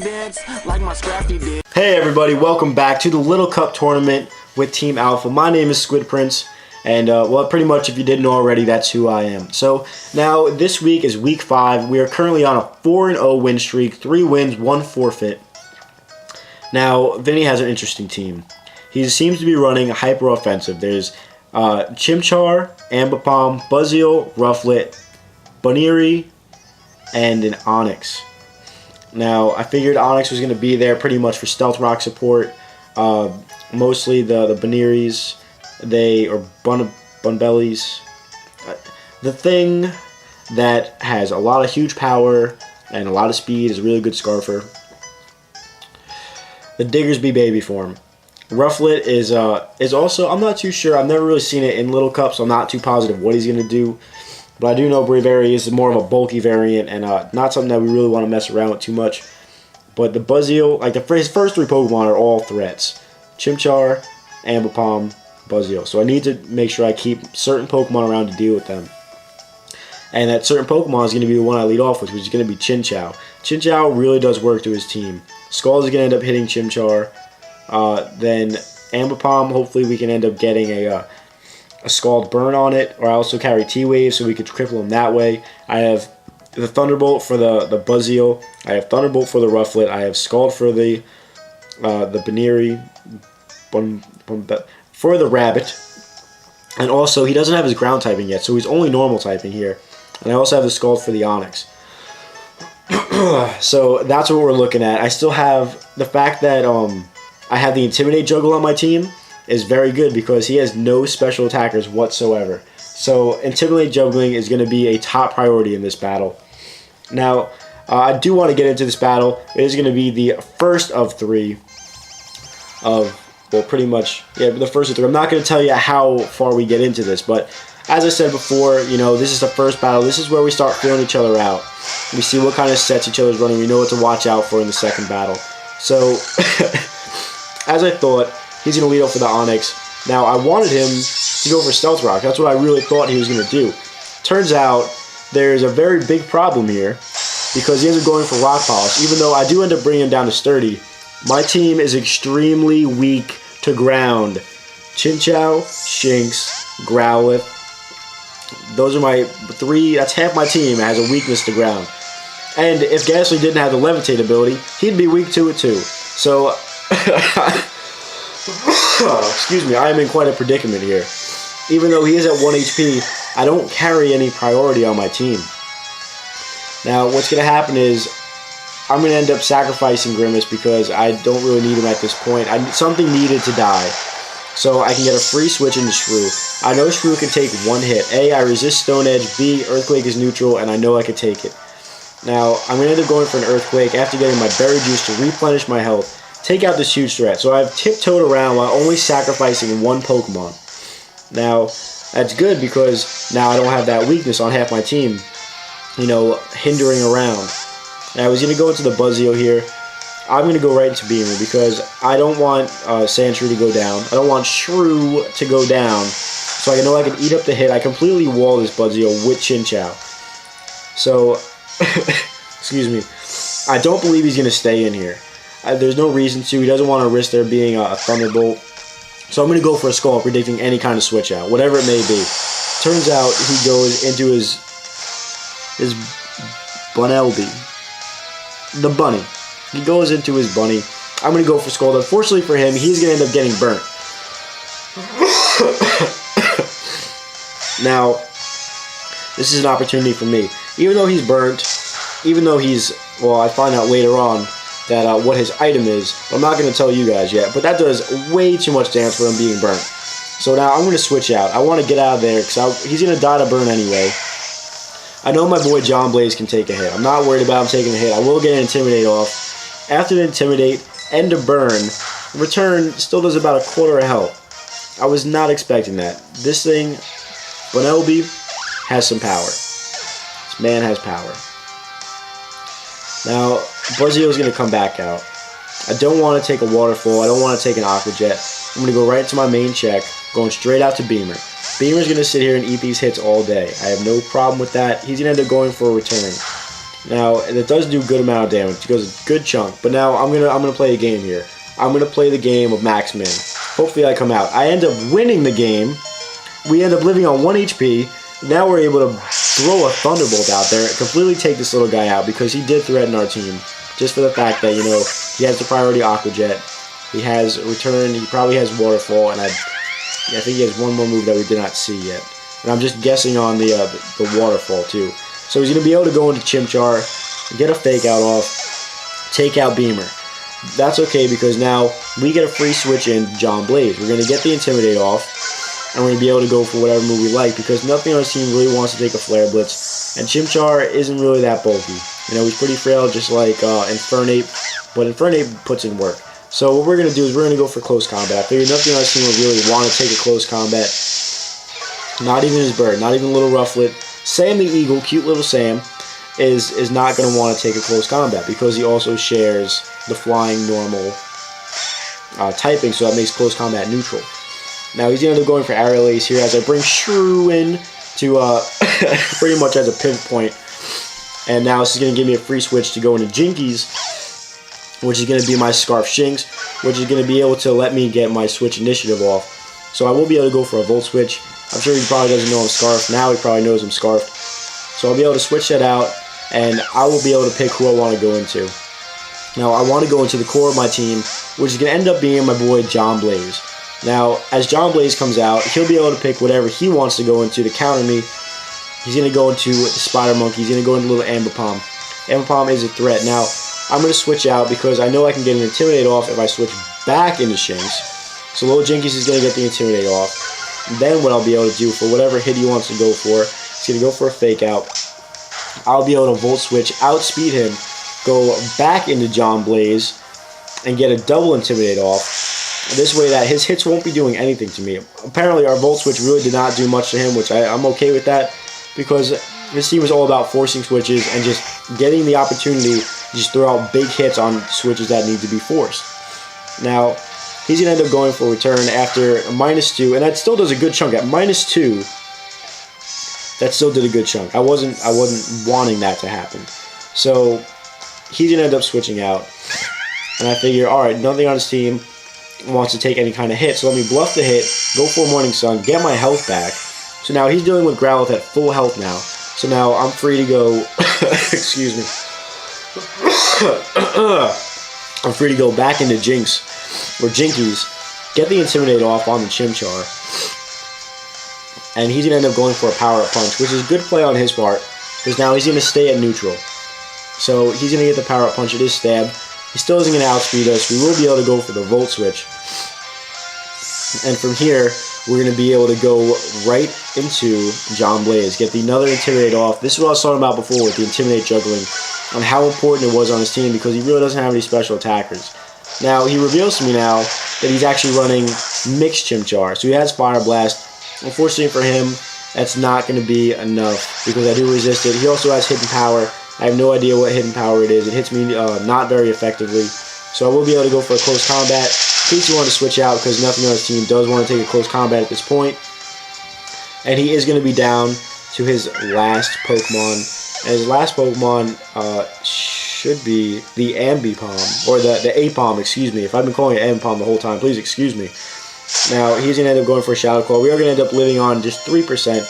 dance like my scrappy did. Hey everybody, welcome back to the Little Cup Tournament with Team Alpha. My name is Squidprints, and well, pretty much if you didn't know already, that's who I am. So now this week is week 5. We are currently on a 4-0 win streak, 3 wins, 1 forfeit. Now Vinny has an interesting team. He seems to be running hyper offensive. There's Chimchar, Ambipom, Buzzeel, Rufflet, Bunnery, and an Onyx. Now, I figured Onyx was going to be there pretty much for Stealth Rock support. Mostly the Bunneries, or Bunbellies. The thing that has a lot of huge power and a lot of speed is a really good Scarfer. The Diggersby baby form. Rufflet is also, I'm not too sure. I've never really seen it in Little Cup, so I'm not too positive what he's going to do. But I do know Braviary is more of a bulky variant and not something that we really want to mess around with too much. But the Buzzeel, like his first 3 Pokemon are all threats. Chimchar, Ambipom, Buzzeel. So I need to make sure I keep certain Pokemon around to deal with them. And that certain Pokemon is going to be the one I lead off with, which is going to be Chinchou. Chinchou really does work to his team. Skull is going to end up hitting Chimchar. Then Ambipom, hopefully we can end up getting a Scald Burn on it, or I also carry T-Wave so we could cripple him that way. I have the Thunderbolt for the Buzzeel. I have Thunderbolt for the Rufflet. I have Scald for the Bunnery, for the Rabbit. And also, he doesn't have his ground typing yet, so he's only normal typing here. And I also have the Scald for the Onyx. So that's what we're looking at. I still have the fact that I have the Intimidate Juggle on my team is very good because he has no special attackers whatsoever. So Intimidate Juggling is going to be a top priority in this battle. Now, I do want to get into this battle. It is going to be the first of 3 well, pretty much, yeah, the first of 3. I'm not going to tell you how far we get into this, but as I said before, you know, this is the first battle. This is where we start feeling each other out. We see what kind of sets each other's running. We know what to watch out for in the second battle. So, as I thought, he's going to lead off with the Onyx. Now, I wanted him to go for Stealth Rock. That's what I really thought he was going to do. Turns out, there's a very big problem here because he ends up going for Rock Polish. Even though I do end up bringing him down to Sturdy, my team is extremely weak to ground. Chinchou, Shinx, Growlithe. Those are my 3, that's half my team has a weakness to ground. And if Ghastly didn't have the Levitate ability, he'd be weak to it too. So, excuse me, I am in quite a predicament here. Even though he is at 1 HP, I don't carry any priority on my team. Now, what's going to happen is, I'm going to end up sacrificing Grimace because I don't really need him at this point. Something needed to die. So I can get a free switch into Shrew. I know Shrew can take 1 hit. A, I resist Stone Edge. B, Earthquake is neutral, and I know I can take it. Now, I'm going to end up going for an Earthquake after getting my Berry Juice to replenish my health. Take out this huge threat. So I've tiptoed around while only sacrificing 1 Pokemon. Now, that's good because now I don't have that weakness on half my team, you know, hindering around. Now, I was going to go into the Buzzeel here. I'm going to go right into Beamer because I don't want Sandshrew to go down. I don't want Shrew to go down. So I know I can eat up the hit. I completely wall this Buzzeel with Chinchou. So, excuse me. I don't believe he's going to stay in here. There's no reason to. He doesn't want to risk there being a Thunderbolt. So I'm going to go for a Skull, predicting any kind of switch out, whatever it may be. Turns out he goes into his Bunelby. The Bunny. He goes into his Bunny. I'm going to go for Skull. Unfortunately for him, he's going to end up getting burnt. Now, this is an opportunity for me. Even though he's burnt, even though he's, well, I find out later on that what his item is. I'm not going to tell you guys yet, but that does way too much damage for him being burnt. So now I'm going to switch out. I want to get out of there because he's going to die to burn anyway. I know my boy John Blaze can take a hit. I'm not worried about him taking a hit. I will get an Intimidate off. After the Intimidate, end a burn. Return still does about a quarter of health. I was not expecting that. This thing, Bunelby, has some power. This man has power. Now, Buzzeel is going to come back out. I don't want to take a Waterfall. I don't want to take an Aqua Jet. I'm going to go right into my main check, going straight out to Beamer. Beamer's going to sit here and eat these hits all day. I have no problem with that. He's going to end up going for a return. Now, it does do a good amount of damage. It goes a good chunk. But now I'm gonna play a game here. I'm gonna play the game of Max Min. Hopefully I come out. I end up winning the game. We end up living on 1 HP. Now we're able to throw a Thunderbolt out there and completely take this little guy out because he did threaten our team. Just for the fact that, you know, he has the priority Aqua Jet. He has Return. He probably has Waterfall. And I think he has one more move that we did not see yet. And I'm just guessing on the Waterfall too. So he's going to be able to go into Chimchar, get a Fake Out off, take out Beamer. That's okay because now we get a free switch in John Blaze. We're going to get the Intimidate off, and we're going to be able to go for whatever move we like because nothing on his team really wants to take a Flare Blitz. And Chimchar isn't really that bulky. You know, he's pretty frail just like Infernape, but Infernape puts in work. So what we're going to do is we're going to go for close combat. I figured nothing on his team would really want to take a close combat. Not even his bird, not even Little Rufflet. Sam the Eagle, cute little Sam, is not going to want to take a close combat because he also shares the flying normal typing, so that makes close combat neutral. Now he's going to end up going for Aerial Ace here as I bring Shrew in to pretty much as a pivot point. And now this is going to give me a free switch to go into Jinkies, which is going to be my Scarf Shinx, which is going to be able to let me get my switch initiative off. So I will be able to go for a Volt Switch. I'm sure he probably doesn't know I'm Scarfed. Now he probably knows I'm Scarfed. So I'll be able to switch that out, and I will be able to pick who I want to go into. Now, I want to go into the core of my team, which is going to end up being my boy John Blaze. Now, as John Blaze comes out, he'll be able to pick whatever he wants to go into to counter me. He's going to go into the Spider Monkey. He's going to go into Little Ambipom. Ambipom is a threat. Now, I'm going to switch out because I know I can get an Intimidate off if I switch back into Shinx. So Little Jinkies is going to get the Intimidate off. Then what I'll be able to do for whatever hit he wants to go for, he's going to go for a Fake Out. I'll be able to Volt Switch, outspeed him, go back into John Blaze, and get a double Intimidate off. This way that his hits won't be doing anything to me. Apparently our Volt Switch really did not do much to him, which I'm okay with that, because this team was all about forcing switches and just getting the opportunity to just throw out big hits on switches that need to be forced. Now, he's going to end up going for a return after a -2, and that still does a good chunk. At -2, that still did a good chunk. I wasn't wanting that to happen. So he's going to end up switching out. And I figure, alright, nothing on his team wants to take any kind of hit. So let me bluff the hit, go for Morning Sun, get my health back. So now he's dealing with Growlithe at full health now. So now I'm free to go, excuse me. I'm free to go back into Jinx, or Jinkies, get the Intimidate off on the Chimchar. And he's going to end up going for a Power Up Punch, which is a good play on his part, because now he's going to stay at neutral. So he's going to get the Power Up Punch. It is Stab. He still isn't going to outspeed us. We will be able to go for the Volt Switch. And from here, we're going to be able to go right into John Blaze, get the another Intimidate off. This is what I was talking about before with the Intimidate juggling, on how important it was on his team, because he really doesn't have any special attackers. Now, he reveals to me now that he's actually running Mixed Chimchar, so he has Fire Blast. Unfortunately for him, that's not going to be enough, because I do resist it. He also has Hidden Power. I have no idea what Hidden Power it is. It hits me not very effectively, so I will be able to go for a close combat. In case you want to switch out, because nothing on his team does want to take a close combat at this point. And he is going to be down to his last Pokemon. And his last Pokemon should be the Ambipom, or the Apom, excuse me. If I've been calling it Ambipom the whole time, please excuse me. Now, he's going to end up going for a Shadow Claw. We are going to end up living on just 3%.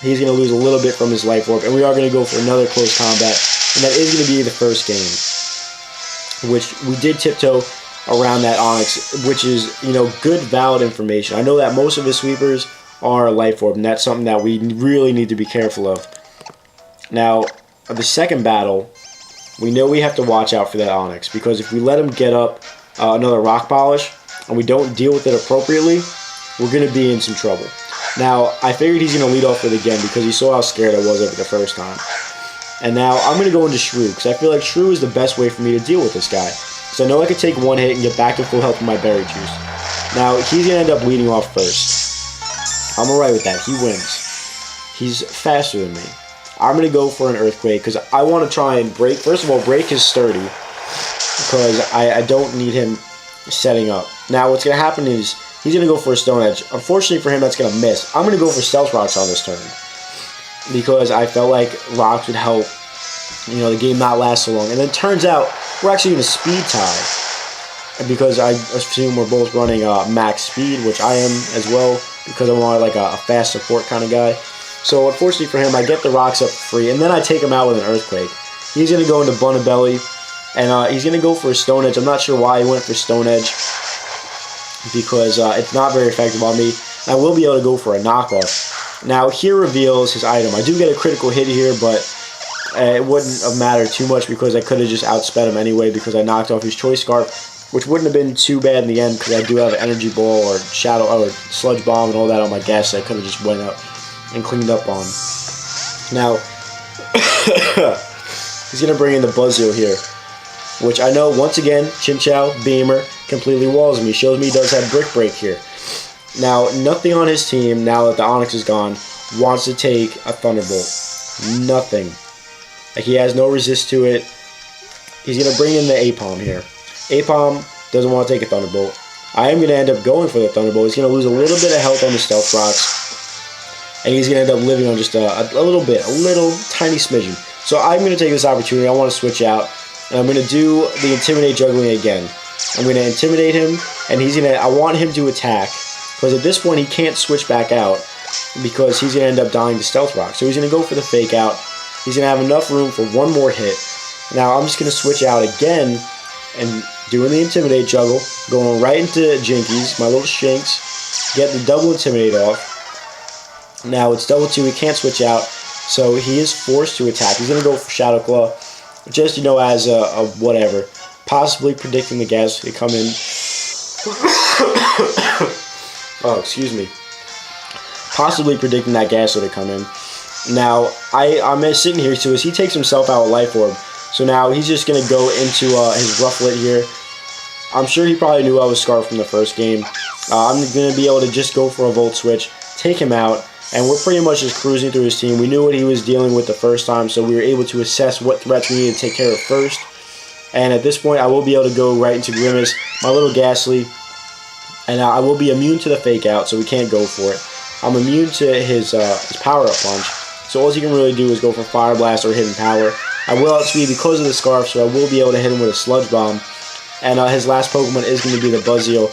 He's going to lose a little bit from his Life Orb, and we are going to go for another close combat. And that is going to be the first game, which we did tiptoe around that Onix, which is, you know, good, valid information. I know that most of his sweepers are Life Orb, and that's something that we really need to be careful of. Now, the second battle, we know we have to watch out for that Onix, because if we let him get up another Rock Polish, and we don't deal with it appropriately, we're going to be in some trouble. Now, I figured he's going to lead off with it again, because he saw how scared I was of it the first time. And now, I'm going to go into Shrew, because I feel like Shrew is the best way for me to deal with this guy. So I know I could take one hit and get back to full health with my Berry Juice. Now, he's going to end up leading off first. I'm alright with that. He wins. He's faster than me. I'm going to go for an Earthquake, because I want to try and break. First of all, break his Sturdy, because I don't need him setting up. Now, what's going to happen is he's going to go for a Stone Edge. Unfortunately for him, that's going to miss. I'm going to go for Stealth Rocks on this turn, because I felt like Rocks would help you know, the game not last so long. And then turns out we're actually in a speed tie, because I assume we're both running max speed, which I am as well, because I'm on like a fast support kind of guy. So unfortunately for him, I get the rocks up free, and then I take him out with an earthquake. He's going to go into Bun Belly, and he's going to go for a Stone Edge. I'm not sure why he went for Stone Edge, because it's not very effective on me. I will be able to go for a knockoff. Now, here reveals his item. I do get a critical hit here, but it wouldn't have mattered too much, because I could have just outsped him anyway, because I knocked off his Choice Scarf, which wouldn't have been too bad in the end, because I do have an Energy Ball or Shadow or Sludge Bomb and all that on my gas. I could have just went out and cleaned up on. Now, he's going to bring in the Buzzio here, which I know, once again, Chinchou, Beamer, completely walls me. Shows me he does have Brick Break here. Now, nothing on his team, now that the Onyx is gone, wants to take a Thunderbolt. Nothing. Like, he has no resist to it. He's going to bring in the Apom here. Apom doesn't want to take a Thunderbolt. I am going to end up going for the Thunderbolt. He's going to lose a little bit of health on the Stealth Rocks, and he's going to end up living on just a little bit, a little tiny smidgen. So I'm going to take this opportunity. I want to switch out, and I'm going to do the Intimidate Juggling again. I'm going to Intimidate him, and I want him to attack, because at this point he can't switch back out, because he's going to end up dying to Stealth Rock. So he's going to go for the Fake Out. He's going to have enough room for one more hit. Now I'm just going to switch out again, and doing the Intimidate Juggle, going right into Jinkies, my little Shinx, get the double Intimidate off. Now it's double 2, he can't switch out, so he is forced to attack. He's going to go for Shadow Claw, just, you know, as a whatever. Possibly predicting the gas to come in. Oh, excuse me. Possibly predicting that gas to come in. Now, I'm sitting here, so as he takes himself out with Life Orb, so now he's just going to go into his Rufflet here. I'm sure he probably knew I was Scarf from the first game. I'm going to be able to just go for a Volt Switch, take him out, and we're pretty much just cruising through his team. We knew what he was dealing with the first time, so we were able to assess what threats we needed to take care of first. And at this point, I will be able to go right into Grimace, my little Ghastly, and I will be immune to the Fake Out, so we can't go for it. I'm immune to his Power-Up Punch, so all he can really do is go for Fire Blast or Hidden Power. I will outspeed because of the Scarf, so I will be able to hit him with a Sludge Bomb. And his last Pokemon is going to be the Buzzio.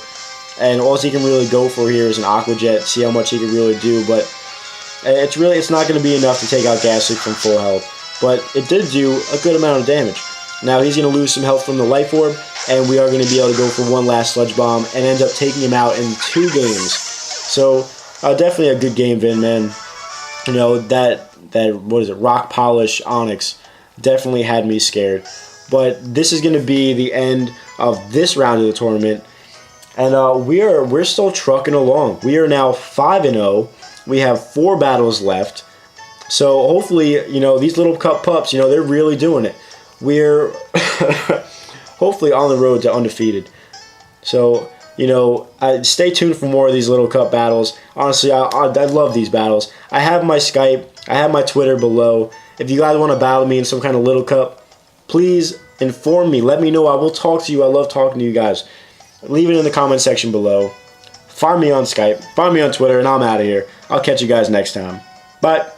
And all he can really go for here is an Aqua Jet, see how much he can really do. But it's not going to be enough to take out Ghastly from full health. But it did do a good amount of damage. Now he's going to lose some health from the Life Orb, and we are going to be able to go for one last Sludge Bomb and end up taking him out in 2 games. So definitely a good game, Vin, man. You know, that what is it, Rock Polish Onyx definitely had me scared. But this is going to be the end of this round of the tournament, and we're still trucking along. We are now 5-0. We have 4 battles left. So hopefully, you know, these little cup pups, you know, they're really doing it. We're hopefully on the road to undefeated. So, you know, stay tuned for more of these little cup battles. Honestly, I love these battles. I have my Skype. I have my Twitter below. If you guys want to battle me in some kind of little cup, please inform me. Let me know. I will talk to you. I love talking to you guys. Leave it in the comment section below. Find me on Skype. Find me on Twitter, and I'm out of here. I'll catch you guys next time. Bye.